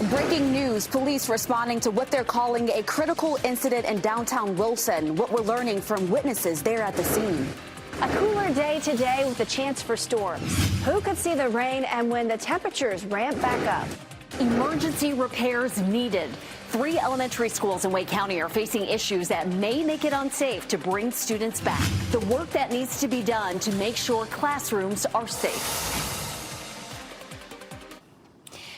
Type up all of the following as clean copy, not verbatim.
Breaking news, police responding to what they're calling a critical incident in downtown Wilson. What we're learning from witnesses there at the scene. A cooler day today with a chance for storms. Who could see the rain and when the temperatures ramp back up? Emergency repairs needed. 3 elementary schools in Wake County are facing issues that may make it unsafe to bring students back. The work that needs to be done to make sure classrooms are safe.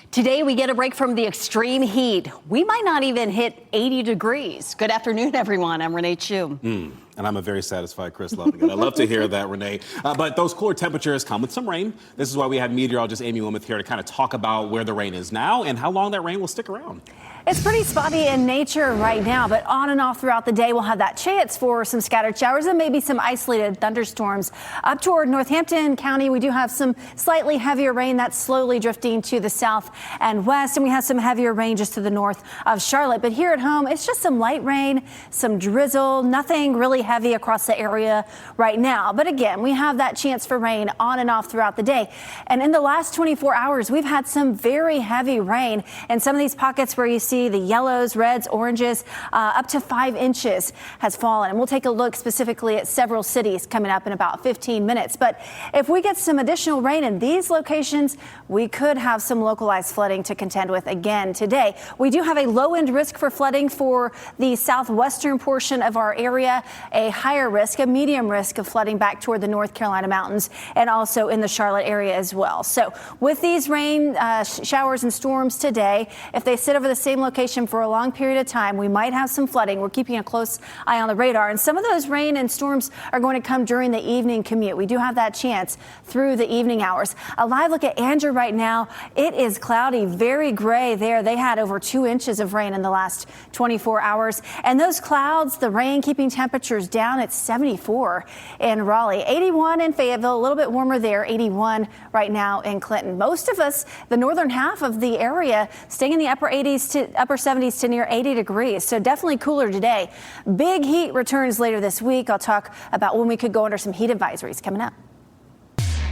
Today, we get a break from the extreme heat. We might not even hit 80 degrees. Good afternoon, everyone. I'm Renee Chu. And I'm a very satisfied Chris loving it. I love to hear that, Renee. But those cooler temperatures come with some rain. This is why we have meteorologist Amy Wilmoth here to kind of talk about where the rain is now and how long that rain will stick around. It's pretty spotty in nature right now, but on and off throughout the day, we'll have that chance for some scattered showers and maybe some isolated thunderstorms. Up toward Northampton County, we do have some slightly heavier rain that's slowly drifting to the south and west, and we have some heavier rain just to the north of Charlotte. But here at home, it's just some light rain, some drizzle, nothing really heavy across the area right now. But again, we have that chance for rain on and off throughout the day. And in the last 24 hours, we've had some very heavy rain, and some of these pockets where you see the yellows, reds, oranges, up to 5 inches has fallen. And we'll take a look specifically at several cities coming up in about 15 minutes. But if we get some additional rain in these locations, we could have some localized flooding to contend with again today. We do have a low end risk for flooding for the southwestern portion of our area, a higher risk, a medium risk of flooding back toward the North Carolina mountains and also in the Charlotte area as well. So with these rain showers and storms today, if they sit over the same location for a long period of time, we might have some flooding. We're keeping a close eye on the radar, and some of those rain and storms are going to come during the evening commute. We do have that chance through the evening hours. A live look at Andrew right now. It is cloudy, very gray there. They had over 2 inches of rain in the last 24 hours, and those clouds, the rain keeping temperatures down at 74 in Raleigh, 81 in Fayetteville, a little bit warmer there, 81 right now in Clinton. Most of us, the northern half of the area, staying in the upper 70s to near 80 degrees. So definitely cooler today. Big heat returns later this week. I'll talk about when we could go under some heat advisories coming up.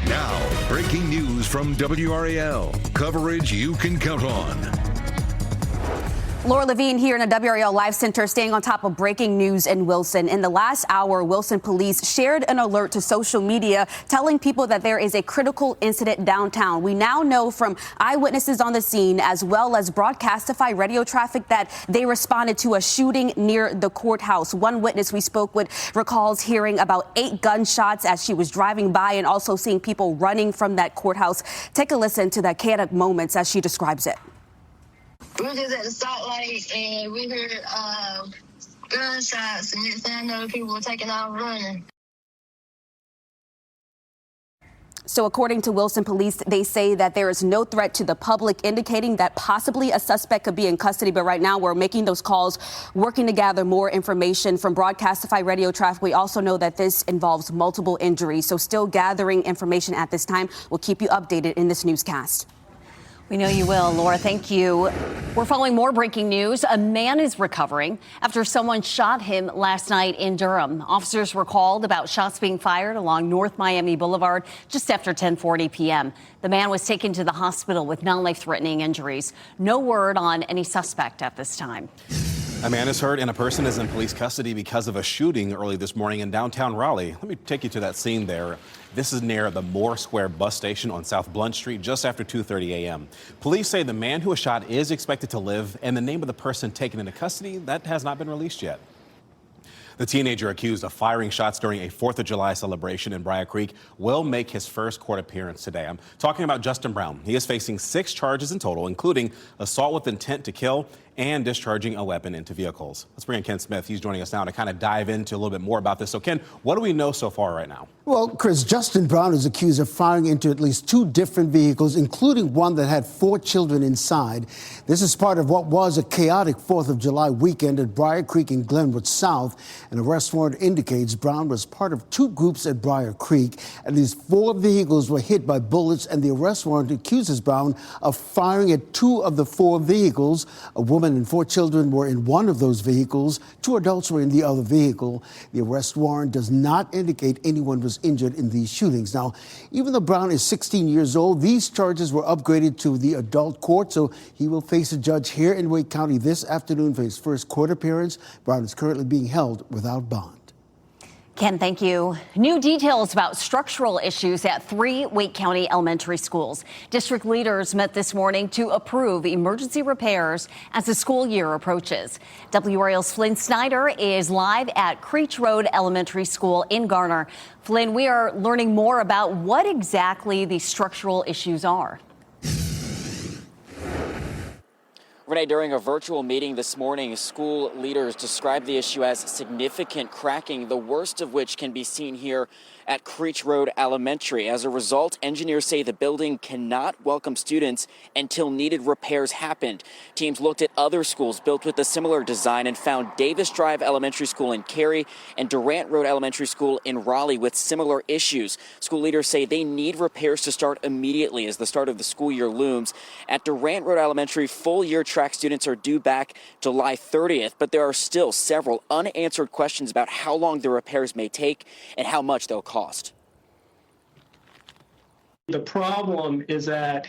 Now, breaking news from WRAL. Coverage you can count on. Laura Levine here in the WRAL Live Center, staying on top of breaking news in Wilson. In the last hour, Wilson police shared an alert to social media telling people that there is a critical incident downtown. We now know from eyewitnesses on the scene, as well as Broadcastify radio traffic, that they responded to a shooting near the courthouse. One witness we spoke with recalls hearing about 8 gunshots as she was driving by and also seeing people running from that courthouse. Take a listen to that chaotic moments as she describes it. We were just at the stoplight and we heard gunshots, and next thing I know, people were taking off running. So according to Wilson police, they say that there is no threat to the public, indicating that possibly a suspect could be in custody. But right now, we're making those calls, working to gather more information from Broadcastify radio traffic. We also know that this involves multiple injuries. So still gathering information at this time. We'll keep you updated in this newscast. We know you will, Laura. Thank you. We're following more breaking news. A man is recovering after someone shot him last night in Durham. Officers were called about shots being fired along North Miami Boulevard just after 10:40 p.m. The man was taken to the hospital with non-life-threatening injuries. No word on any suspect at this time. A man is hurt and a person is in police custody because of a shooting early this morning in downtown Raleigh. Let me take you to that scene there. This is near the Moore Square bus station on South Blunt Street just after 2:30 a.m. Police say the man who was shot is expected to live, and the name of the person taken into custody, that has not been released yet. The teenager accused of firing shots during a 4th of July celebration in Briar Creek will make his first court appearance today. I'm talking about Justin Brown. He is facing 6 charges in total, including assault with intent to kill and discharging a weapon into vehicles. Let's bring in Ken Smith. He's joining us now to kind of dive into a little bit more about this. So, Ken, what do we know so far right now? Well, Chris, Justin Brown is accused of firing into at least 2 different vehicles, including one that had 4 children inside. This is part of what was a chaotic 4th of July weekend at Briar Creek in Glenwood South. An arrest warrant indicates Brown was part of 2 groups at Briar Creek. At least 4 vehicles were hit by bullets, and the arrest warrant accuses Brown of firing at 2 of the 4 vehicles. A woman woman and 4 children were in one of those vehicles. 2 adults were in the other vehicle. The arrest warrant does not indicate anyone was injured in these shootings. Now, even though Brown is 16 years old, these charges were upgraded to the adult court, so he will face a judge here in Wake County this afternoon for his first court appearance. Brown is currently being held without bond. Ken, thank you. New details about structural issues at 3 Wake County elementary schools. District leaders met this morning to approve emergency repairs as the school year approaches. WRAL's Flynn Snyder is live at Creech Road Elementary School in Garner. Flynn, we are learning more about what exactly the structural issues are. Renee, during a virtual meeting this morning, school leaders described the issue as significant cracking, the worst of which can be seen here at Creech Road Elementary. As a result, engineers say the building cannot welcome students until needed repairs happened. Teams looked at other schools built with a similar design and found Davis Drive Elementary School in Cary and Durant Road Elementary School in Raleigh with similar issues. School leaders say they need repairs to start immediately as the start of the school year looms. At Durant Road Elementary, full-year track students are due back July 30th, but there are still several unanswered questions about how long the repairs may take and how much they'll cost. The problem is that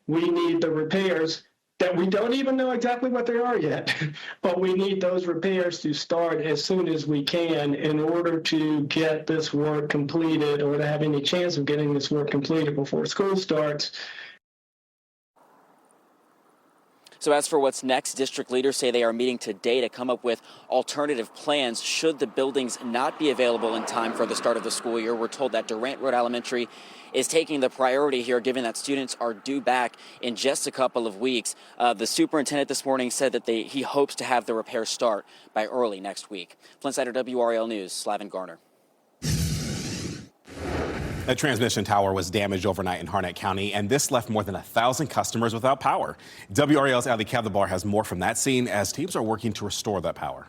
we need the repairs that we don't even know exactly what they are yet, but we need those repairs to start as soon as we can in order to get this work completed or to have any chance of getting this work completed before school starts. So as for what's next, district leaders say they are meeting today to come up with alternative plans should the buildings not be available in time for the start of the school year. We're told that Durant Road Elementary is taking the priority here, given that students are due back in just a couple of weeks. The superintendent this morning said that he hopes to have the repair start by early next week. Flynn Snyder, WRAL News, Slavin Garner. A transmission tower was damaged overnight in Harnett County, and this left more than 1,000 customers without power. WRAL's Ali Kavdabar has more from that scene as teams are working to restore that power.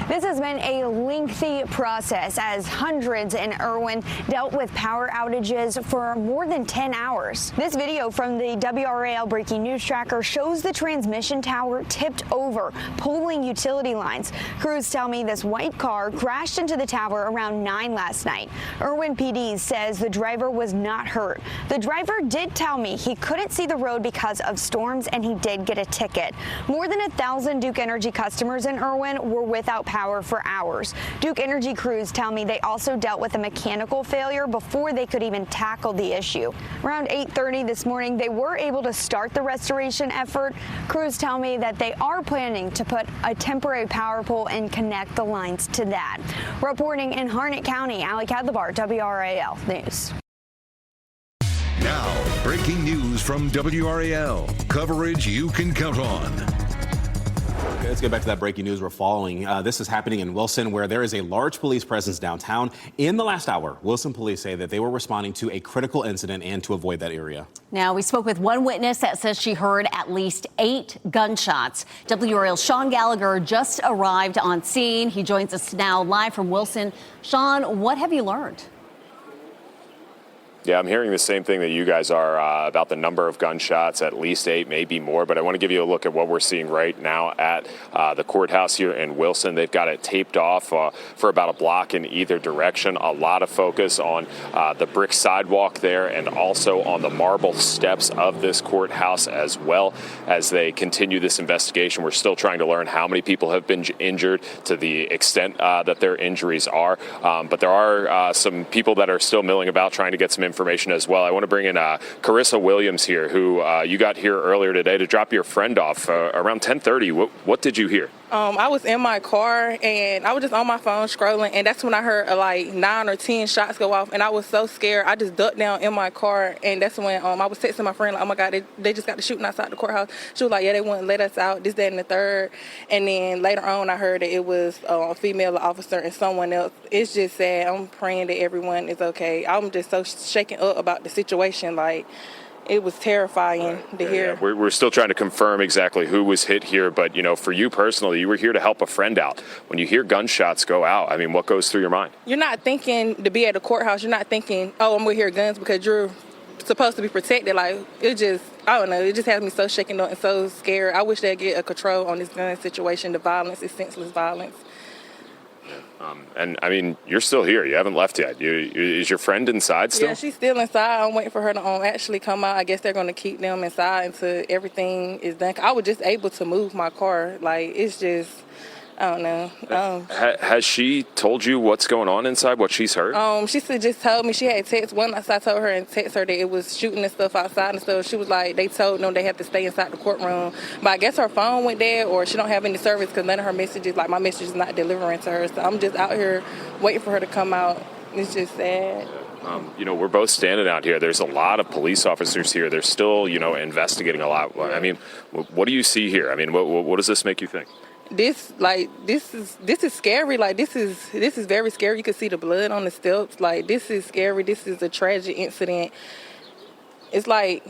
This has been a lengthy process as hundreds in Irwin dealt with power outages for more than 10 hours. This video from the WRAL Breaking News Tracker shows the transmission tower tipped over, pulling utility lines. Crews tell me this white car crashed into the tower around 9 last night. Irwin PD says the driver was not hurt. The driver did tell me he couldn't see the road because of storms and he did get a ticket. More than 1,000 Duke Energy customers in Irwin were without power for hours. Duke Energy crews tell me they also dealt with a mechanical failure before they could even tackle the issue. Around 8:30 this morning, they were able to start the restoration effort. Crews tell me that they are planning to put a temporary power pole and connect the lines to that. Reporting in Harnett County, Ali Kavdabar, WRAL News. Now, breaking news from WRAL. Coverage you can count on. Okay, let's get back to that breaking news we're following. This is happening in Wilson, where there is a large police presence downtown. In the last hour, Wilson police say that they were responding to a critical incident and to avoid that area. Now, we spoke with one witness that says she heard at least 8 gunshots. WRAL's Sean Gallagher just arrived on scene. He joins us now live from Wilson. Sean, what have you learned? Yeah, I'm hearing the same thing that you guys are about the number of gunshots, at least 8, maybe more. But I want to give you a look at what we're seeing right now at the courthouse here in Wilson. They've got it taped off for about a block in either direction. A lot of focus on the brick sidewalk there and also on the marble steps of this courthouse as well as they continue this investigation. We're still trying to learn how many people have been injured to the extent that their injuries are. But there are some people that are still milling about trying to get some information as well. I want to bring in Carissa Williams here, who you got here earlier today to drop your friend off around 10:30. What did you hear? I was in my car and I was just on my phone scrolling, and that's when I heard like 9 or 10 shots go off, and I was so scared. I just ducked down in my car, and that's when I was texting my friend like, "Oh my God, they just got to shooting outside the courthouse." She was like, "Yeah, they wouldn't let us out, this, that, and the third." And then later on, I heard that it was a female officer and someone else. It's just sad. I'm praying that everyone is okay. I'm just so shaken up about the situation. Like, it was terrifying to hear. Yeah. We're still trying to confirm exactly who was hit here, but, you know, for you personally, you were here to help a friend out. When you hear gunshots go out, I mean, what goes through your mind? You're not thinking to be at a courthouse. You're not thinking, oh, I'm going to hear guns because you're supposed to be protected. Like, it just, I don't know, it just has me so shaken up and so scared. I wish they'd get a control on this gun situation. The violence is senseless violence. And I mean, you're still here. You haven't left yet. Is your friend inside still? Yeah, she's still inside. I'm waiting for her to actually come out. I guess they're going to keep them inside until everything is done. I was just able to move my car. Like, it's just, I don't know. Has she told you what's going on inside, what she's heard? She just told me. She had text once I told her and text her that it was shooting and stuff outside and stuff. She was like, they told them they have to stay inside the courtroom. But I guess her phone went dead, or she don't have any service because none of her messages, like my message is not delivering to her. So I'm just out here waiting for her to come out. It's just sad. We're both standing out here. There's a lot of police officers here. They're still, investigating a lot. I mean, what do you see here? I mean, what does this make you think? This is scary. Like, this is very scary. You can see the blood on the steps. Like, this is scary. This is a tragic incident. It's like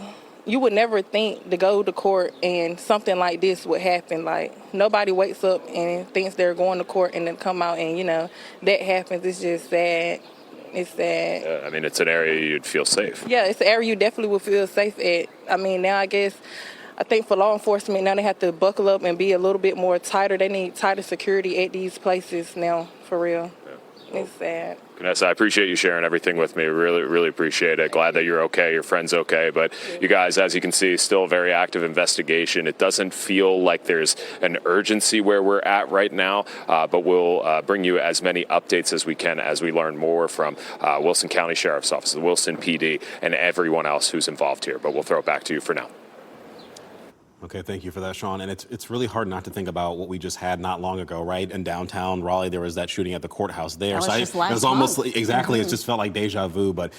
you would never think to go to court and something like this would happen. Like, nobody wakes up and thinks they're going to court and then come out and, that happens. It's just sad. It's sad. I mean, it's an area you'd feel safe. Yeah, it's an area you definitely would feel safe at. I mean, now I think for law enforcement, now they have to buckle up and be a little bit more tighter. They need tighter security at these places now, for real. Yeah. It's sad. Vanessa, I appreciate you sharing everything with me. Really, really appreciate it. Glad that you're okay, your friend's okay. But you guys, as you can see, still a very active investigation. It doesn't feel like there's an urgency where we're at right now, but we'll bring you as many updates as we can as we learn more from Wilson County Sheriff's Office, the Wilson PD, and everyone else who's involved here. But we'll throw it back to you for now. Okay, thank you for that, Sean. And it's really hard not to think about what we just had not long ago, right? In downtown Raleigh, there was that shooting at the courthouse there. That was just last it was almost month. Exactly. It just felt like deja vu. But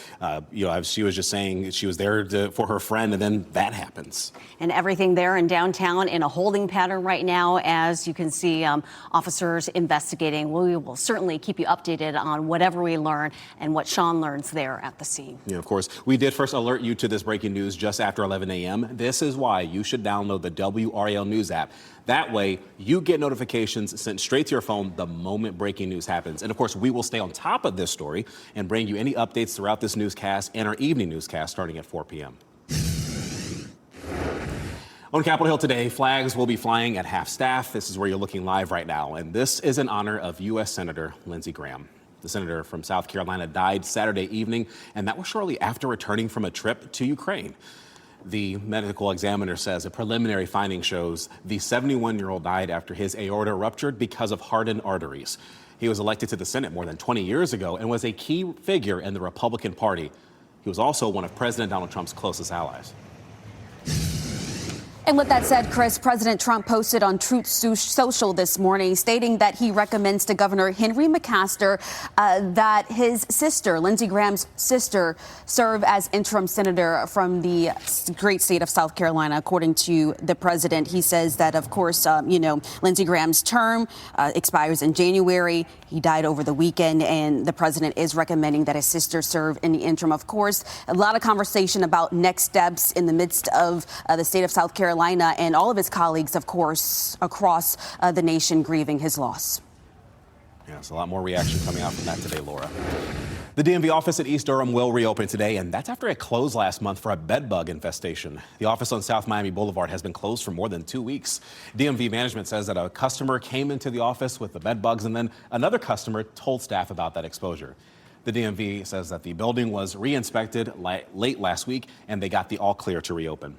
she was just saying she was there for her friend, and then that happens. And everything there in downtown in a holding pattern right now, as you can see, officers investigating. We will certainly keep you updated on whatever we learn and what Sean learns there at the scene. Yeah, of course. We did first alert you to this breaking news just after 11 a.m. This is why you should download the WRAL News app. That way, you get notifications sent straight to your phone the moment breaking news happens. And of course, we will stay on top of this story and bring you any updates throughout this newscast and our evening newscast starting at 4 p.m. On Capitol Hill today, flags will be flying at half staff. This is where you're looking live right now. And this is in honor of U.S. Senator Lindsey Graham. The senator from South Carolina died Saturday evening, and that was shortly after returning from a trip to Ukraine. The medical examiner says a preliminary finding shows the 71-year-old died after his aorta ruptured because of hardened arteries. He was elected to the Senate more than 20 years ago and was a key figure in the Republican Party. He was also one of President Donald Trump's closest allies. And with that said, Chris, President Trump posted on Truth Social this morning stating that he recommends to Governor Henry McMaster that his sister, Lindsey Graham's sister, serve as interim senator from the great state of South Carolina. According to the president, he says that, of course, Lindsey Graham's term expires in January. He died over the weekend, and the president is recommending that his sister serve in the interim. Of course, a lot of conversation about next steps in the midst of the state of South Carolina and all of his colleagues, of course, across the nation grieving his loss. Yes, a lot more reaction coming out from that today, Laura. The DMV office at East Durham will reopen today, and that's after it closed last month for a bed bug infestation. The office on South Miami Boulevard has been closed for more than 2 weeks. DMV management says that a customer came into the office with the bed bugs, and then another customer told staff about that exposure. The DMV says that the building was re-inspected late last week, and they got the all clear to reopen.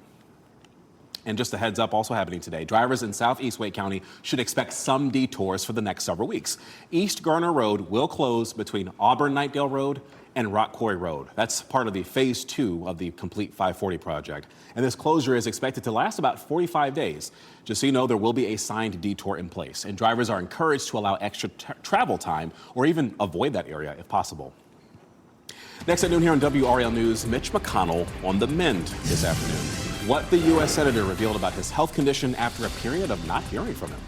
And just a heads up, also happening today, drivers in southeast Wake County should expect some detours for the next several weeks. East Garner Road will close between Auburn-Knightdale Road and Rock Quarry Road. That's part of the phase 2 of the Complete 540 project. And this closure is expected to last about 45 days. Just so you know, there will be a signed detour in place, and drivers are encouraged to allow extra travel time or even avoid that area if possible. Next at noon here on WRAL News, Mitch McConnell on the mend this afternoon. What the U.S. Senator revealed about his health condition after a period of not hearing from him.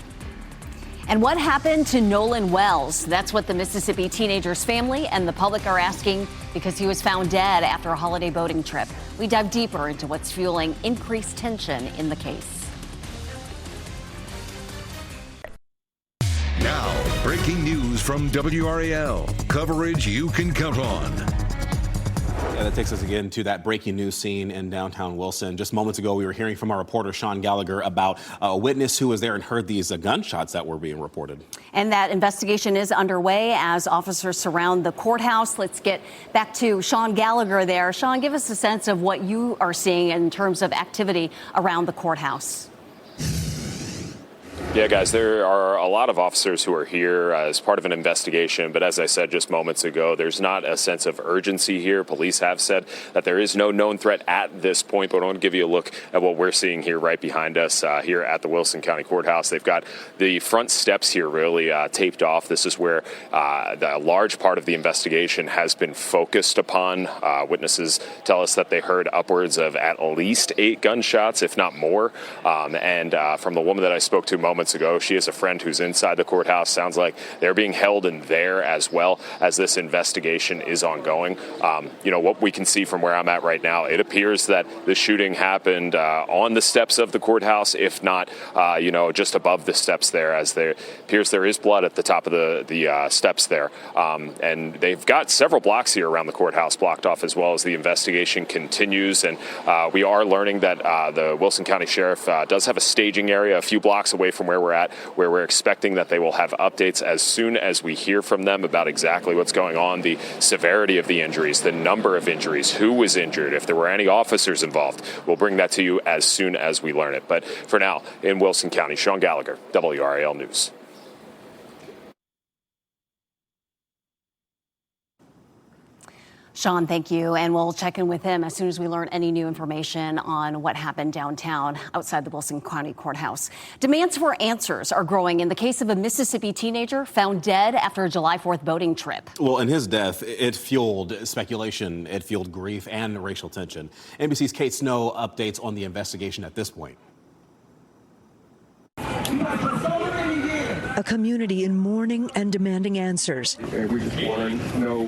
And what happened to Nolan Wells? That's what the Mississippi teenager's family and the public are asking, because he was found dead after a holiday boating trip. We dive deeper into what's fueling increased tension in the case. Now, breaking news from WRAL. Coverage you can count on. That takes us again to that breaking news scene in downtown Wilson. Just moments ago, we were hearing from our reporter, Sean Gallagher, about a witness who was there and heard these gunshots that were being reported. And that investigation is underway as officers surround the courthouse. Let's get back to Sean Gallagher there. Sean, give us a sense of what you are seeing in terms of activity around the courthouse. Yeah, guys, there are a lot of officers who are here as part of an investigation. But as I said just moments ago, there's not a sense of urgency here. Police have said that there is no known threat at this point. But I want to give you a look at what we're seeing here right behind us here at the Wilson County Courthouse. They've got the front steps here really taped off. This is where a large part of the investigation has been focused upon. Witnesses tell us that they heard upwards of at least 8 gunshots, if not more. And from the woman that I spoke to moments ago, she has a friend who's inside the courthouse. Sounds like they're being held in there as well as this investigation is ongoing. What we can see from where I'm at right now, it appears that the shooting happened on the steps of the courthouse, if not, just above the steps there, as there appears there is blood at the top of the steps there. And they've got several blocks here around the courthouse blocked off as well as the investigation continues. And we are learning that the Wilson County Sheriff does have a staging area a few blocks away from where we're at, where we're expecting that they will have updates as soon as we hear from them about exactly what's going on, the severity of the injuries, the number of injuries, who was injured, if there were any officers involved. We'll bring that to you as soon as we learn it. But for now, in Wilson County, Sean Gallagher, WRAL News. Sean, thank you. And we'll check in with him as soon as we learn any new information on what happened downtown outside the Wilson County Courthouse. Demands for answers are growing in the case of a Mississippi teenager found dead after a July 4th boating trip. Well, in his death, it fueled speculation, it fueled grief and racial tension. NBC's Kate Snow updates on the investigation at this point. A community in mourning and demanding answers. And we just want to know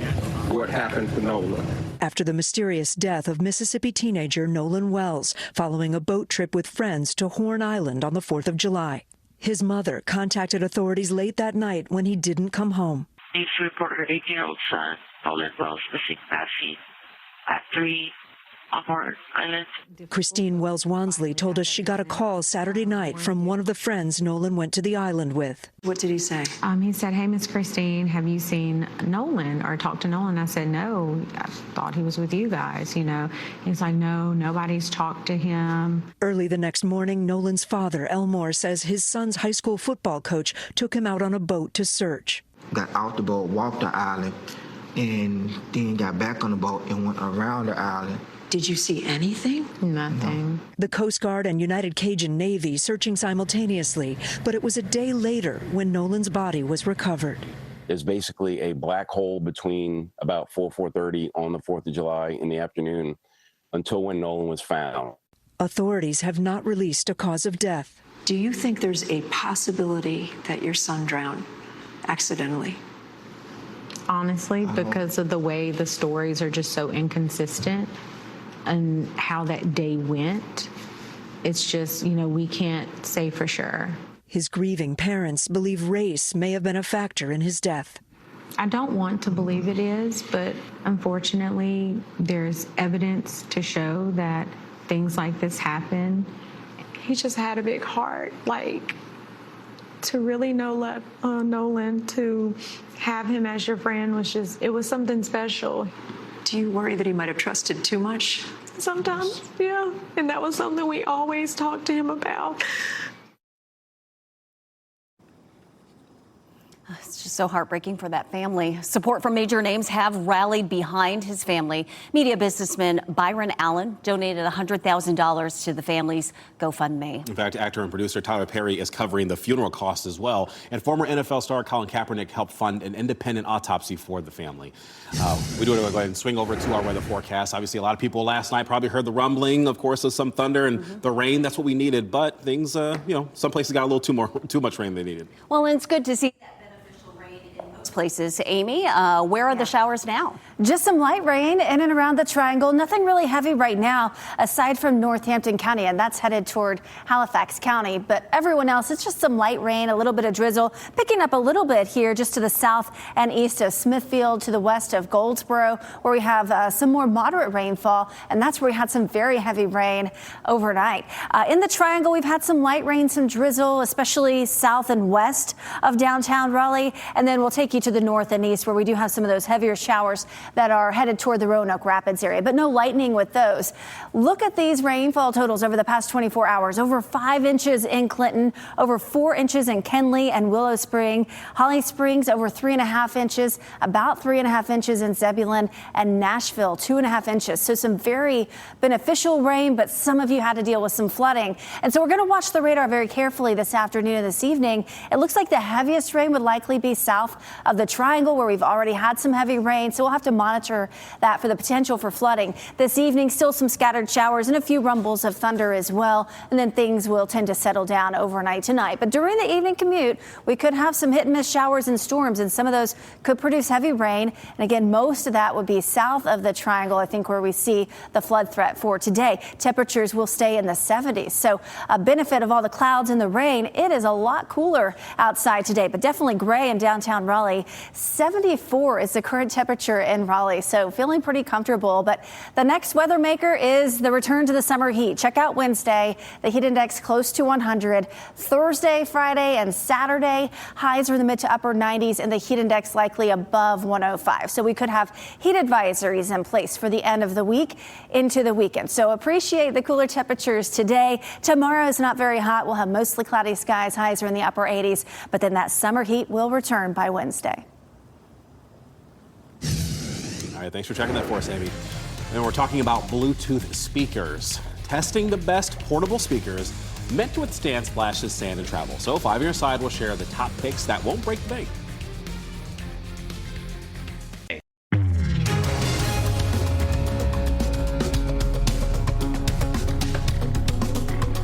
what happened to Nolan. After the mysterious death of Mississippi teenager Nolan Wells following a boat trip with friends to Horn Island on the 4th of July. His mother contacted authorities late that night when he didn't come home. Police reported 18-year-old son, Nolan Wells, missing last seen at 3 on Horn Island. Christine Wells-Wansley told us she got a call Saturday night from one of the friends Nolan went to the island with. What did he say? He said, "Hey, Miss Christine, have you seen Nolan or talked to Nolan?" I said, "No, I thought he was with you guys, He's like, "No, nobody's talked to him." Early the next morning, Nolan's father, Elmore, says his son's high school football coach took him out on a boat to search. Got off the boat, walked the island, and then got back on the boat and went around the island. Did you see anything? Nothing. No. The Coast Guard and United Cajun Navy searching simultaneously, but it was a day later when Nolan's body was recovered. There's basically a black hole between about 4:30 on the 4th of July in the afternoon until when Nolan was found. Authorities have not released a cause of death. Do you think there's a possibility that your son drowned accidentally? Honestly, because of the way the stories are just so inconsistent and how that day went, it's just, we can't say for sure. His grieving parents believe race may have been a factor in his death. I don't want to believe it is, but unfortunately, there's evidence to show that things like this happen. He just had a big heart, to really know Nolan, to have him as your friend it was something special. Do you worry that he might have trusted too much? Sometimes, yeah. And that was something we always talked to him about. It's just so heartbreaking for that family. Support from major names have rallied behind his family. Media businessman Byron Allen donated $100,000 to the family's GoFundMe. In fact, actor and producer Tyler Perry is covering the funeral costs as well. And former NFL star Colin Kaepernick helped fund an independent autopsy for the family. We do want to go ahead and swing over to our weather forecast. Obviously, a lot of people last night probably heard the rumbling, of course, of some thunder and the rain. That's what we needed. But things, some places got a little too much rain they needed. Well, and it's good to see that beneficial rain in most places. Amy, where are the showers now? Just some light rain in and around the triangle. Nothing really heavy right now, aside from Northampton County, and that's headed toward Halifax County. But everyone else, it's just some light rain, a little bit of drizzle, picking up a little bit here just to the south and east of Smithfield, to the west of Goldsboro, where we have some more moderate rainfall, and that's where we had some very heavy rain overnight. In the triangle, we've had some light rain, some drizzle, especially south and west of downtown Raleigh, and then we'll take you to the north and east, where we do have some of those heavier showers that are headed toward the Roanoke Rapids area, but no lightning with those. Look at these rainfall totals over the past 24 hours. Over 5 inches in Clinton, over 4 inches in Kenly and Willow Spring. Holly Springs over 3.5 inches, about 3.5 inches in Zebulon, and Nashville 2.5 inches. So some very beneficial rain, but some of you had to deal with some flooding. And so we're going to watch the radar very carefully this afternoon and this evening. It looks like the heaviest rain would likely be south of the triangle, where we've already had some heavy rain. So we'll have to monitor that for the potential for flooding. This evening, still some scattered showers and a few rumbles of thunder as well. And then things will tend to settle down overnight tonight. But during the evening commute, we could have some hit and miss showers and storms, and some of those could produce heavy rain. And again, most of that would be south of the triangle, I think, where we see the flood threat for today. Temperatures will stay in the 70s. So a benefit of all the clouds and the rain, it is a lot cooler outside today, but definitely gray in downtown Raleigh. 74 is the current temperature in Raleigh, so feeling pretty comfortable. But the next weather maker is the return to the summer heat. Check out Wednesday, the heat index close to 100. Thursday, Friday, and Saturday, highs are in the mid to upper 90s, and the heat index likely above 105. So we could have heat advisories in place for the end of the week into the weekend. So appreciate the cooler temperatures today. Tomorrow is not very hot. We'll have mostly cloudy skies. Highs are in the upper 80s, but then that summer heat will return by Wednesday. All right, thanks for checking that for us, Amy. And we're talking about Bluetooth speakers. Testing the best portable speakers meant to withstand splashes, sand, and travel. So 5 on your side will share the top picks that won't break the bank.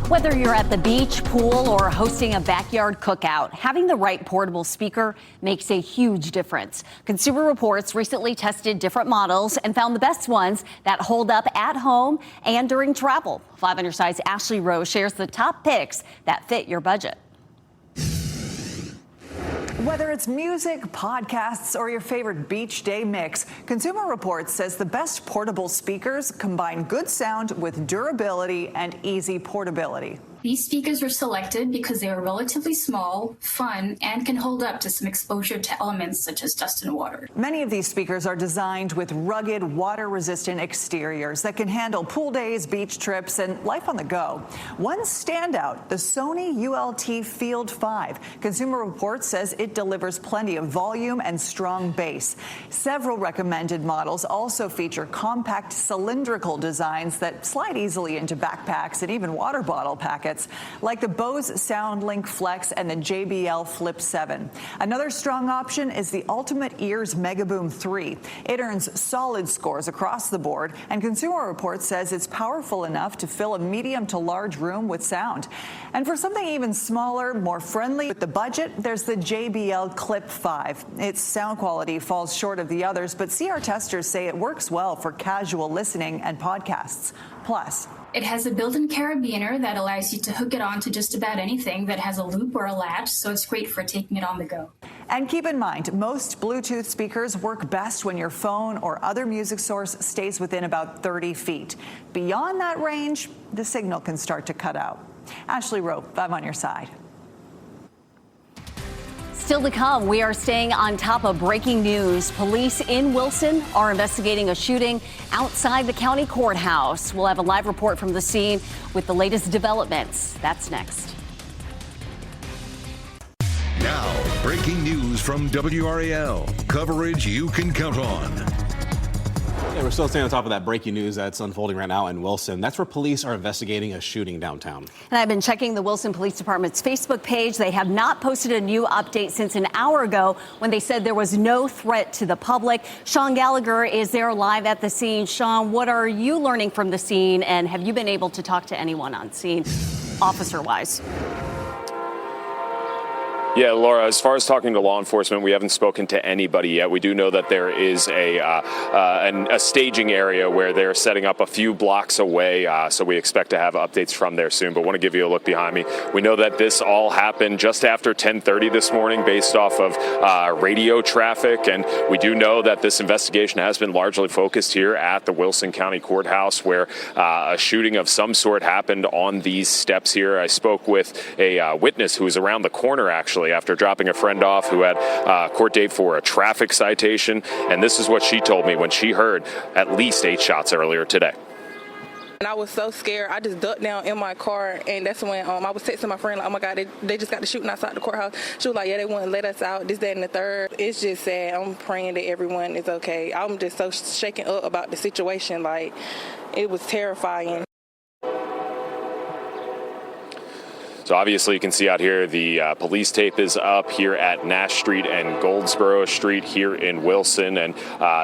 Whether you're at the beach, pool, or hosting a backyard cookout, having the right portable speaker makes a huge difference. Consumer Reports recently tested different models and found the best ones that hold up at home and during travel. 5 on your side's Ashley Rowe shares the top picks that fit your budget. Whether it's music, podcasts, or your favorite beach day mix, Consumer Reports says the best portable speakers combine good sound with durability and easy portability. These speakers were selected because they are relatively small, fun, and can hold up to some exposure to elements such as dust and water. Many of these speakers are designed with rugged, water-resistant exteriors that can handle pool days, beach trips, and life on the go. One standout, the Sony ULT Field 5. Consumer Reports says it delivers plenty of volume and strong bass. Several recommended models also feature compact cylindrical designs that slide easily into backpacks and even water bottle packets, like the Bose SoundLink Flex and the JBL Flip 7. Another strong option is the Ultimate Ears Megaboom 3. It earns solid scores across the board, and Consumer Reports says it's powerful enough to fill a medium to large room with sound. And for something even smaller, more friendly with the budget, there's the JBL Clip 5. Its sound quality falls short of the others, but CR testers say it works well for casual listening and podcasts. Plus, it has a built-in carabiner that allows you to hook it on to just about anything that has a loop or a latch, so it's great for taking it on the go. And keep in mind, most Bluetooth speakers work best when your phone or other music source stays within about 30 feet. Beyond that range, the signal can start to cut out. Ashley Rowe, I'm on your side. Still to come, we are staying on top of breaking news. Police in Wilson are investigating a shooting outside the county courthouse. We'll have a live report from the scene with the latest developments. That's next. Now, breaking news from WRAL. Coverage you can count on. Yeah, we're still staying on top of that breaking news that's unfolding right now in Wilson. That's where police are investigating a shooting downtown. And I've been checking the Wilson Police Department's Facebook page. They have not posted a new update since an hour ago when they said there was no threat to the public. Sean Gallagher is there live at the scene. Sean, what are you learning from the scene, and have you been able to talk to anyone on scene, officer-wise? Yeah, Laura, as far as talking to law enforcement, we haven't spoken to anybody yet. We do know that there is a staging area where they're setting up a few blocks away, so we expect to have updates from there soon. But want to give you a look behind me. We know that this all happened just after 10:30 this morning based off of radio traffic, and we do know that this investigation has been largely focused here at the Wilson County Courthouse, where a shooting of some sort happened on these steps here. I spoke with a witness who was around the corner, actually, after dropping a friend off who had a court date for a traffic citation. And this is what she told me when she heard at least 8 shots earlier today. And I was so scared. I just ducked down in my car, and that's when I was texting my friend, like, oh my God, they just got the shooting outside the courthouse. She was like, yeah, they wouldn't let us out, this, that, and the third. It's just sad. I'm praying that everyone is okay. I'm just so shaken up about the situation. Like, it was terrifying. So obviously you can see out here the police tape is up here at Nash Street and Goldsboro Street here in Wilson, and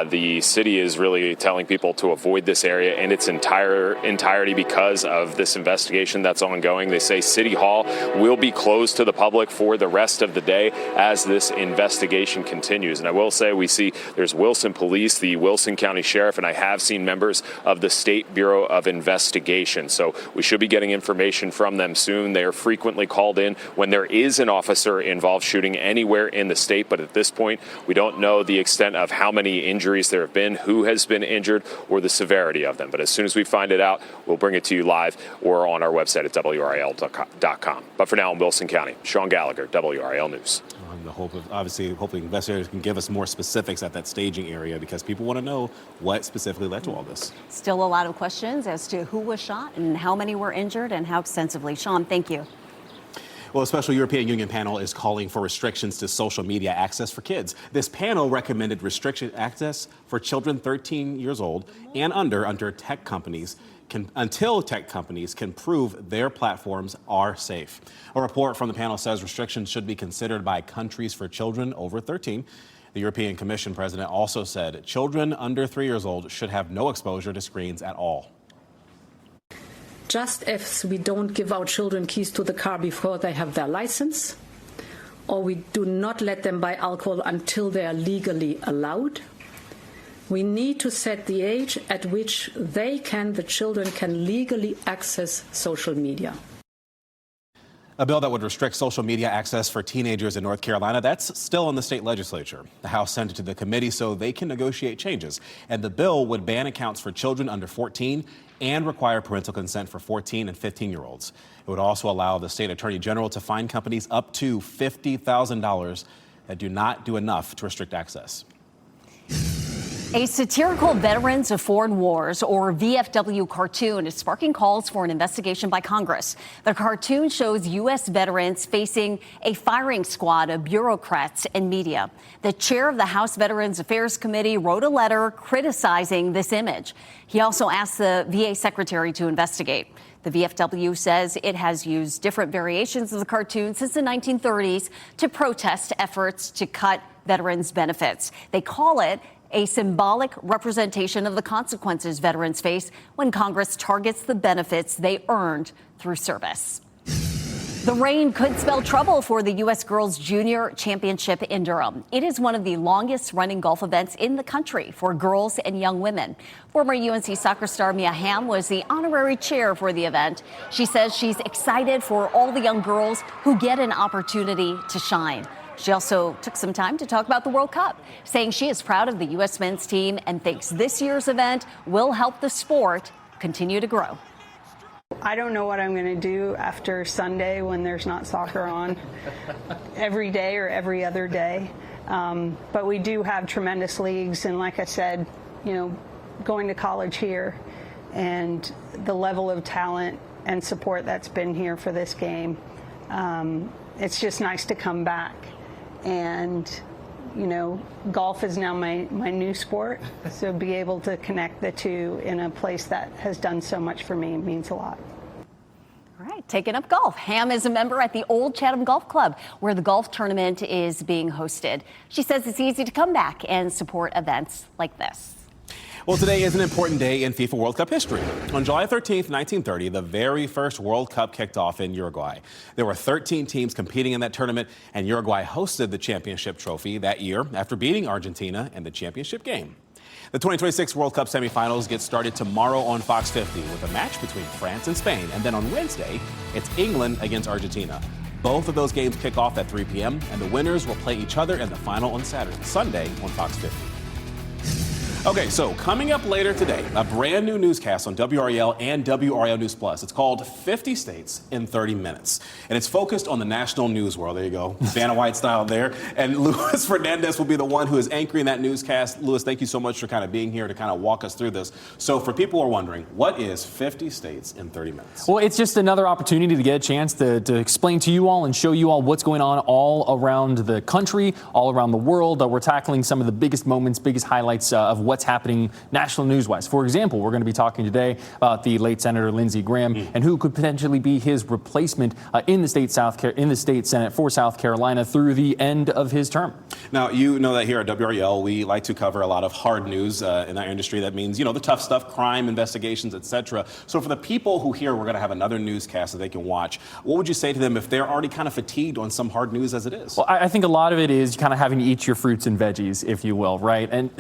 the city is really telling people to avoid this area in its entirety because of this investigation that's ongoing. They say City Hall will be closed to the public for the rest of the day as this investigation continues. And I will say we see there's Wilson Police, the Wilson County Sheriff, and I have seen members of the State Bureau of Investigation. So we should be getting information from them soon. They are frequently called in when there is an officer involved shooting anywhere in the state, but at this point we don't know the extent of how many injuries there have been, who has been injured, or the severity of them. But as soon as we find it out, we'll bring it to you live or on our website at WRAL.com. But for now in Wilson County, Sean Gallagher, WRAL News. The hope of, obviously, hoping investigators can give us more specifics at that staging area, because people want to know what specifically led to all this. Still a lot of questions as to who was shot and how many were injured and how extensively. Sean, thank you. Well, a special European Union panel is calling for restrictions to social media access for kids. This panel recommended restricted access for children 13 years old and under tech companies until tech companies can prove their platforms are safe. A report from the panel says restrictions should be considered by countries for children over 13. The European Commission president also said children under 3 years old should have no exposure to screens at all. Just as we don't give our children keys to the car before they have their license, or we do not let them buy alcohol until they are legally allowed, we need to set the age at which the children can legally access social media. A bill that would restrict social media access for teenagers in North Carolina, that's still in the state legislature. The House sent it to the committee so they can negotiate changes. And the bill would ban accounts for children under 14 and require parental consent for 14 and 15-year-olds. It would also allow the state attorney general to fine companies up to $50,000 that do not do enough to restrict access. A satirical Veterans of Foreign Wars, or VFW cartoon, is sparking calls for an investigation by Congress. The cartoon shows U.S. veterans facing a firing squad of bureaucrats and media. The chair of the House Veterans Affairs Committee wrote a letter criticizing this image. He also asked the VA secretary to investigate. The VFW says it has used different variations of the cartoon since the 1930s to protest efforts to cut veterans' benefits. They call it a symbolic representation of the consequences veterans face when Congress targets the benefits they earned through service. The rain could spell trouble for the U.S. Girls Junior Championship in Durham. It is one of the longest running golf events in the country for girls and young women. Former UNC soccer star Mia Hamm was the honorary chair for the event. She says she's excited for all the young girls who get an opportunity to shine. She also took some time to talk about the World Cup, saying she is proud of the U.S. men's team and thinks this year's event will help the sport continue to grow. I don't know what I'm going to do after Sunday when there's not soccer on every day or every other day. But we do have tremendous leagues. And like I said, going to college here and the level of talent and support that's been here for this game, it's just nice to come back. And, golf is now my new sport. So be able to connect the two in a place that has done so much for me means a lot. All right, taking up golf. Hamm is a member at the Old Chatham Golf Club, where the golf tournament is being hosted. She says it's easy to come back and support events like this. Well, today is an important day in FIFA World Cup history. On July 13th, 1930, the very first World Cup kicked off in Uruguay. There were 13 teams competing in that tournament, and Uruguay hosted the championship trophy that year after beating Argentina in the championship game. The 2026 World Cup semifinals get started tomorrow on Fox 50 with a match between France and Spain. And then on Wednesday, it's England against Argentina. Both of those games kick off at 3 p.m., and the winners will play each other in the final on Sunday on Fox 50. Okay, so coming up later today, a brand new newscast on WRAL and WRAL News Plus. It's called 50 States in 30 Minutes. And it's focused on the national news world. There you go. Vanna White style there. And Luis Fernandez will be the one who is anchoring that newscast. Luis, thank you so much for kind of being here to kind of walk us through this. So for people who are wondering, what is 50 States in 30 Minutes? Well, it's just another opportunity to get a chance to explain to you all and show you all what's going on all around the country, all around the world. We're tackling some of the biggest moments, biggest highlights of what's happening national news-wise. For example, we're going to be talking today about the late Senator Lindsey Graham and who could potentially be his replacement in the state Senate for South Carolina through the end of his term. Now, you know that here at WRAL, we like to cover a lot of hard news in our industry. That means, the tough stuff, crime, investigations, etc. So for the people who hear we're going to have another newscast that they can watch, what would you say to them if they're already kind of fatigued on some hard news as it is? Well, I think a lot of it is kind of having to eat your fruits and veggies, if you will, right? And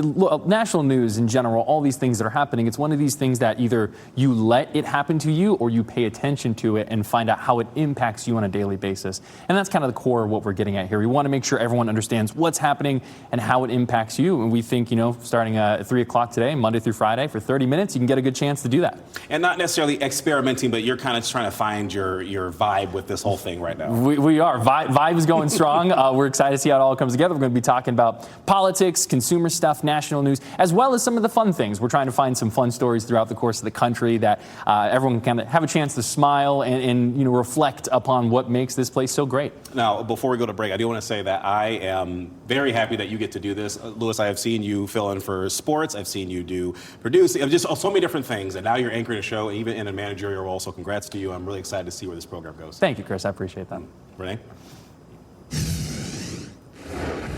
national news in general, all these things that are happening, it's one of these things that either you let it happen to you or you pay attention to it and find out how it impacts you on a daily basis. And that's kind of the core of what we're getting at here. We want to make sure everyone understands what's happening and how it impacts you. And we think, starting at 3 o'clock today, Monday through Friday, for 30 minutes, you can get a good chance to do that. And not necessarily experimenting, but you're kind of trying to find your vibe with this whole thing right now. We are. Vibe is going strong. We're excited to see how it all comes together. We're going to be talking about politics, consumer stuff, national news, as well as some of the fun things. We're trying to find some fun stories throughout the course of the country that everyone can have a chance to smile and reflect upon what makes this place so great. Now, before we go to break, I do want to say that I am very happy that you get to do this. Luis, I have seen you fill in for sports. I've seen you produce, just so many different things. And now you're anchoring a show, even in a managerial role. So congrats to you. I'm really excited to see where this program goes. Thank you, Chris. I appreciate that. Renee?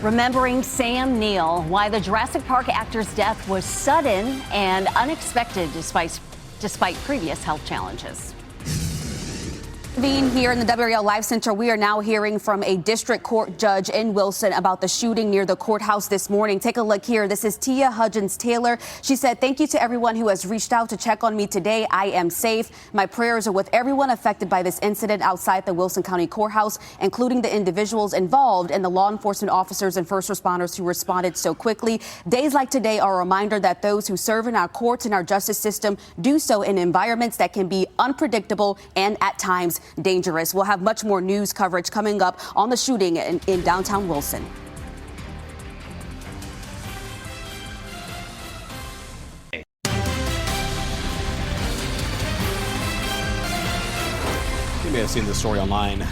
Remembering Sam Neill, why the Jurassic Park actor's death was sudden and unexpected despite previous health challenges. Being here in the WRAL Live Center, we are now hearing from a district court judge in Wilson about the shooting near the courthouse this morning. Take a look here. This is Tia Hudgens-Taylor. She said, "Thank you to everyone who has reached out to check on me today. I am safe. My prayers are with everyone affected by this incident outside the Wilson County Courthouse, including the individuals involved and the law enforcement officers and first responders who responded so quickly. Days like today are a reminder that those who serve in our courts and our justice system do so in environments that can be unpredictable and at times dangerous." We'll have much more news coverage coming up on the shooting in downtown Wilson. You may have seen this story online.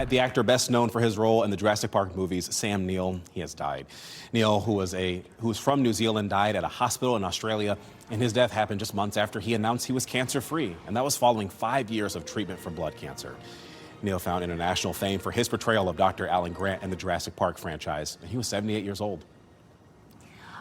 The actor best known for his role in the Jurassic Park movies, Sam Neill, he has died. Neill, who was from New Zealand, died at a hospital in Australia, and his death happened just months after he announced he was cancer-free, and that was following 5 years of treatment for blood cancer. Neill found international fame for his portrayal of Dr. Alan Grant in the Jurassic Park franchise, and he was 78 years old.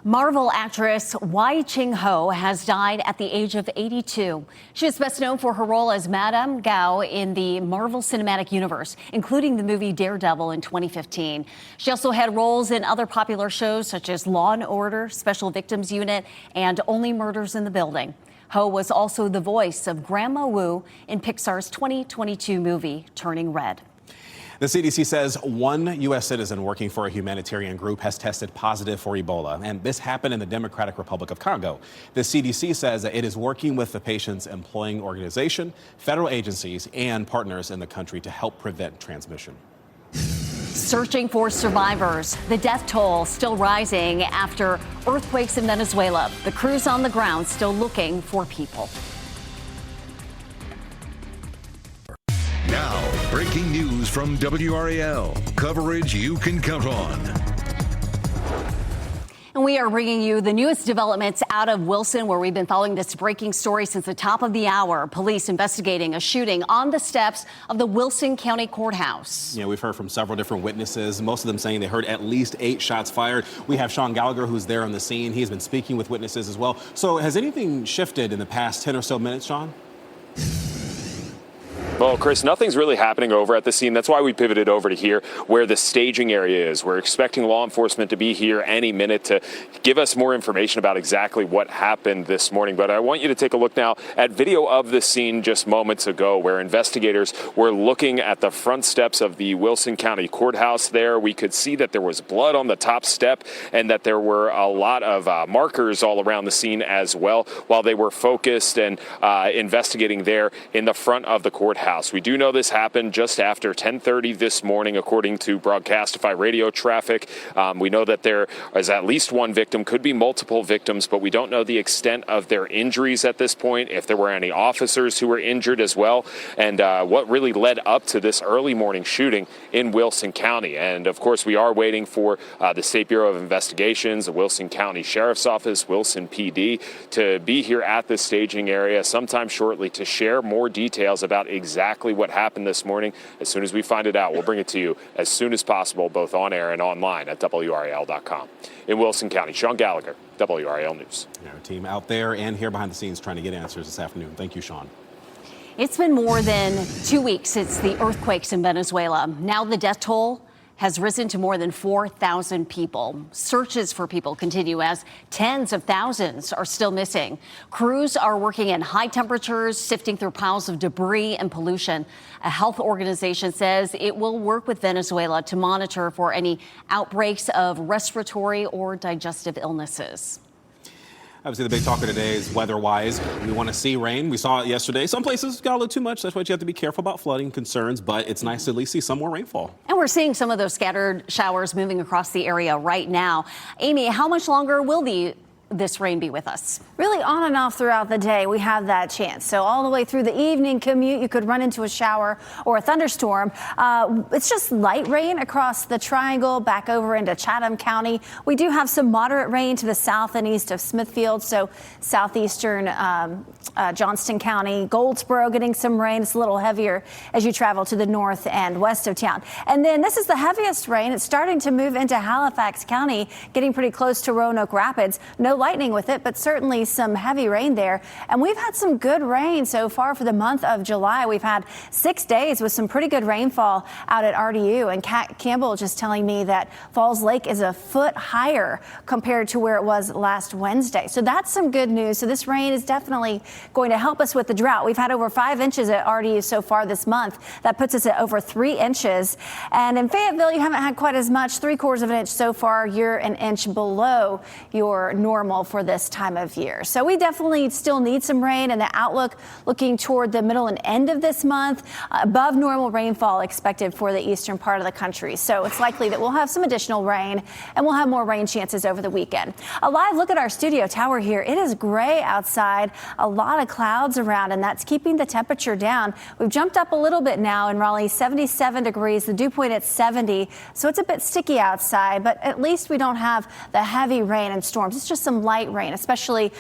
Marvel actress Wai Ching-ho has died at the age of 82. She is best known for her role as Madame Gao in the Marvel Cinematic Universe, including the movie Daredevil in 2015. She also had roles in other popular shows such as Law & Order, Special Victims Unit, and Only Murders in the Building. Ho was also the voice of Grandma Wu in Pixar's 2022 movie Turning Red. The CDC says one U.S. citizen working for a humanitarian group has tested positive for Ebola, and this happened in the Democratic Republic of Congo. The CDC says that it is working with the patient's employing organization, federal agencies, and partners in the country to help prevent transmission. Searching for survivors. The death toll still rising after earthquakes in Venezuela. The crews on the ground still looking for people. Now, breaking news from WRAL. Coverage you can count on. And we are bringing you the newest developments out of Wilson, where we've been following this breaking story since the top of the hour. Police investigating a shooting on the steps of the Wilson County Courthouse. Yeah, we've heard from several different witnesses, most of them saying they heard at least 8 shots fired. We have Sean Gallagher, who's there on the scene. He's been speaking with witnesses as well. So has anything shifted in the past 10 or so minutes, Sean? Well, Chris, nothing's really happening over at the scene. That's why we pivoted over to here, where the staging area is. We're expecting law enforcement to be here any minute to give us more information about exactly what happened this morning. But I want you to take a look now at video of the scene just moments ago, where investigators were looking at the front steps of the Wilson County Courthouse there. We could see that there was blood on the top step and that there were a lot of markers all around the scene as well, while they were focused and investigating there in the front of the courthouse. We do know this happened just after 10:30 this morning, according to Broadcastify radio traffic. We know that there is at least one victim, could be multiple victims, but we don't know the extent of their injuries at this point, if there were any officers who were injured as well, and what really led up to this early morning shooting in Wilson County. And of course, we are waiting for the State Bureau of Investigations, the Wilson County Sheriff's Office, Wilson PD, to be here at the staging area sometime shortly to share more details about exactly what happened this morning. As soon as we find it out, we'll bring it to you as soon as possible, both on air and online at WRAL.com. In Wilson County, Sean Gallagher, WRAL News. Our team out there and here behind the scenes trying to get answers this afternoon. Thank you, Sean. It's been more than 2 weeks since the earthquakes in Venezuela. Now the death toll has risen to more than 4,000 people. Searches for people continue as tens of thousands are still missing. Crews are working in high temperatures, sifting through piles of debris and pollution. A health organization says it will work with Venezuela to monitor for any outbreaks of respiratory or digestive illnesses. Obviously, the big talker today is weather-wise. We want to see rain. We saw it yesterday. Some places got a little too much. That's why you have to be careful about flooding concerns. But it's nice to at least see some more rainfall. And we're seeing some of those scattered showers moving across the area right now. Amy, how much longer will this rain be with us? Really on and off throughout the day, we have that chance. So all the way through the evening commute, you could run into a shower or a thunderstorm. It's just light rain across the triangle, back over into Chatham County. We do have some moderate rain to the south and east of Smithfield, so southeastern Johnston County, Goldsboro getting some rain. It's a little heavier as you travel to the north and west of town. And then this is the heaviest rain. It's starting to move into Halifax County, getting pretty close to Roanoke Rapids. No lightning with it, but certainly some heavy rain there. And we've had some good rain so far for the month of July. We've had 6 days with some pretty good rainfall out at RDU. And Kat Campbell just telling me that Falls Lake is a foot higher compared to where it was last Wednesday. So that's some good news. So this rain is definitely going to help us with the drought. We've had over 5 inches at RDU so far this month. That puts us at over 3 inches. And in Fayetteville, you haven't had quite as much, 3/4 of an inch so far. You're an inch below your normal for this time of year. So we definitely still need some rain, and the outlook looking toward the middle and end of this month, above normal rainfall expected for the eastern part of the country. So it's likely that we'll have some additional rain, and we'll have more rain chances over the weekend. A live look at our studio tower here. It is gray outside, a lot of clouds around, and that's keeping the temperature down. We've jumped up a little bit now in Raleigh, 77 degrees, the dew point at 70. So it's a bit sticky outside, but at least we don't have the heavy rain and storms. It's just some light rain, especially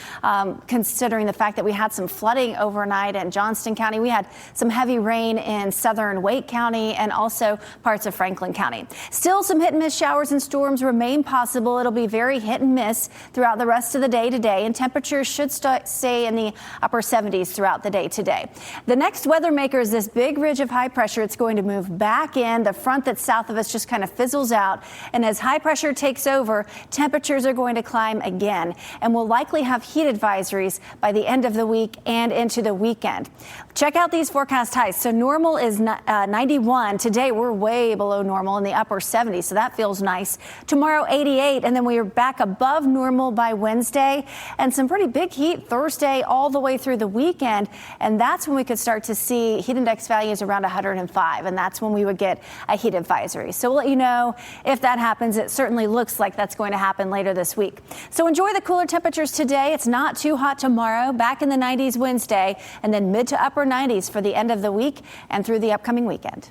considering the fact that we had some flooding overnight in Johnston County. We had some heavy rain in southern Wake County and also parts of Franklin County. Still some hit and miss showers and storms remain possible. It'll be very hit and miss throughout the rest of the day today, and temperatures should stay in the upper 70s throughout the day today. The next weather maker is this big ridge of high pressure. It's going to move back in. The front that's south of us just kind of fizzles out, and as high pressure takes over, temperatures are going to climb again. And we'll likely have heat advisories by the end of the week and into the weekend. Check out these forecast highs. So normal is 91. Today we're way below normal in the upper 70s, so that feels nice. Tomorrow 88, and then we are back above normal by Wednesday, and some pretty big heat Thursday all the way through the weekend. And that's when we could start to see heat index values around 105, and that's when we would get a heat advisory. So we'll let you know if that happens. It certainly looks like that's going to happen later this week. So enjoy the cooler temperatures today. It's not too hot tomorrow, back in the 90s Wednesday, and then mid to upper 90s for the end of the week and through the upcoming weekend.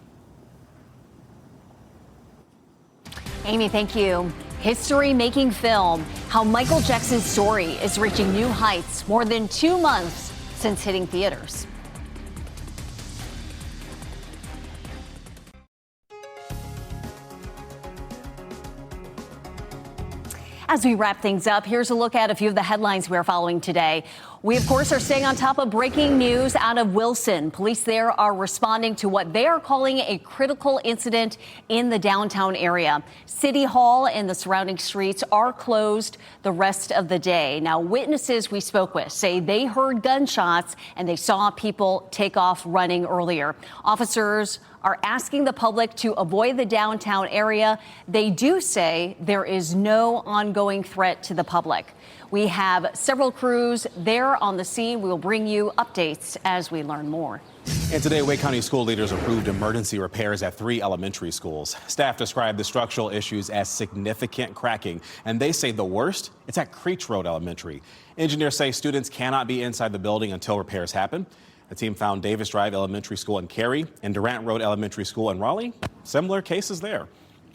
Amy, thank you. History-making film, how Michael Jackson's story is reaching new heights more than 2 months since hitting theaters. As we wrap things up, here's a look at a few of the headlines we're following today. We, of course, are staying on top of breaking news out of Wilson. Police there are responding to what they are calling a critical incident in the downtown area. City Hall and the surrounding streets are closed the rest of the day. Now, witnesses we spoke with say they heard gunshots and they saw people take off running earlier. Officers are asking the public to avoid the downtown area. They do say there is no ongoing threat to the public. We have several crews there on the scene. We will bring you updates as we learn more. And today, Wake County school leaders approved emergency repairs at 3 elementary schools. Staff described the structural issues as significant cracking, and they say the worst, it's at Creech Road Elementary. Engineers say students cannot be inside the building until repairs happen. The team found Davis Drive Elementary School in Cary and Durant Road Elementary School in Raleigh. Similar cases there.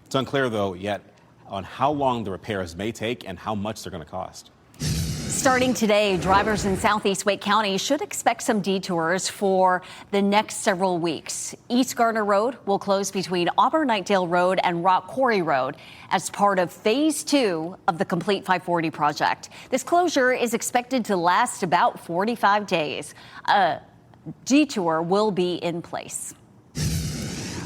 It's unclear, though, yet on how long the repairs may take and how much they're going to cost. Starting today, drivers in southeast Wake County should expect some detours for the next several weeks. East Garner Road will close between Auburn-Knightdale Road and Rock Quarry Road as part of Phase 2 of the Complete 540 project. This closure is expected to last about 45 days. A detour will be in place.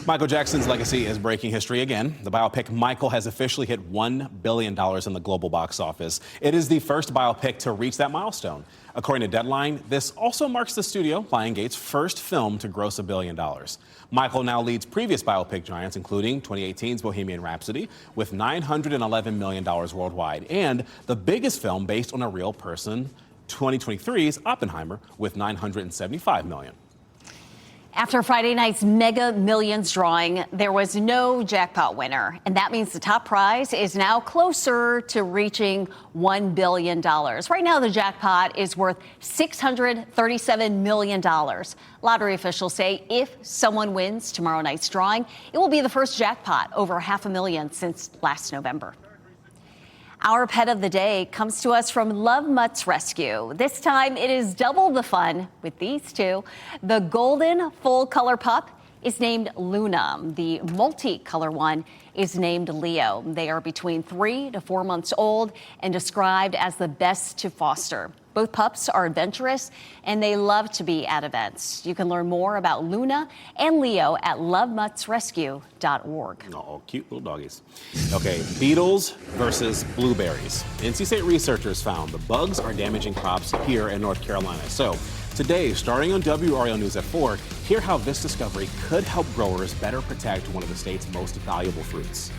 Michael Jackson's legacy is breaking history again. The biopic Michael has officially hit $1 billion in the global box office. It is the first biopic to reach that milestone. According to Deadline, this also marks the studio Lionsgate's first film to gross $1 billion. Michael now leads previous biopic giants, including 2018's Bohemian Rhapsody, with $911 million worldwide, and the biggest film based on a real person, 2023's Oppenheimer, with $975 million. After Friday night's Mega Millions drawing, there was no jackpot winner, and that means the top prize is now closer to reaching $1 billion. Right now, the jackpot is worth $637 million. Lottery officials say if someone wins tomorrow night's drawing, it will be the first jackpot over $500,000 since last November. Our pet of the day comes to us from Love Mutt's Rescue. This time it is double the fun with these two. The golden full color pup is named Luna. The multicolor one is named Leo. They are between 3 to 4 months old and described as the best to foster. Both pups are adventurous and they love to be at events. You can learn more about Luna and Leo at lovemuttsrescue.org. Oh, cute little doggies. Okay, beetles versus blueberries. NC State researchers found the bugs are damaging crops here in North Carolina. So today, starting on WRAL News at 4, hear how this discovery could help growers better protect one of the state's most valuable fruits.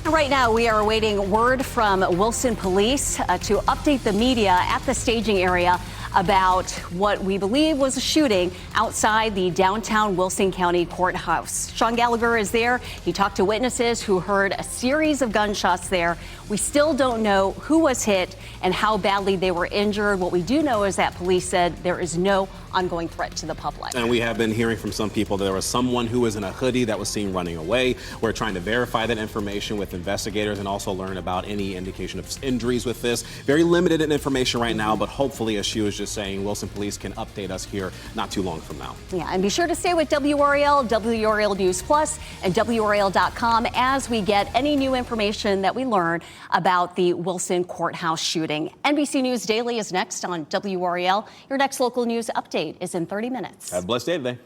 Right now, we are awaiting word from Wilson Police to update the media at the staging area about what we believe was a shooting outside the downtown Wilson County Courthouse. Sean Gallagher is there. He talked to witnesses who heard a series of gunshots there. We still don't know who was hit and how badly they were injured. What we do know is that police said there is no ongoing threat to the public. And we have been hearing from some people that there was someone who was in a hoodie that was seen running away. We're trying to verify that information with investigators and also learn about any indication of injuries with this. Very limited in information right now, but hopefully, as she was just saying, Wilson Police can update us here not too long from now. Yeah, and be sure to stay with WRAL, WRAL News Plus, and WRAL.com as we get any new information that we learn about the Wilson Courthouse shooting. NBC News Daily is next on WRAL. Your next local news update is in 30 minutes. Have a blessed day today.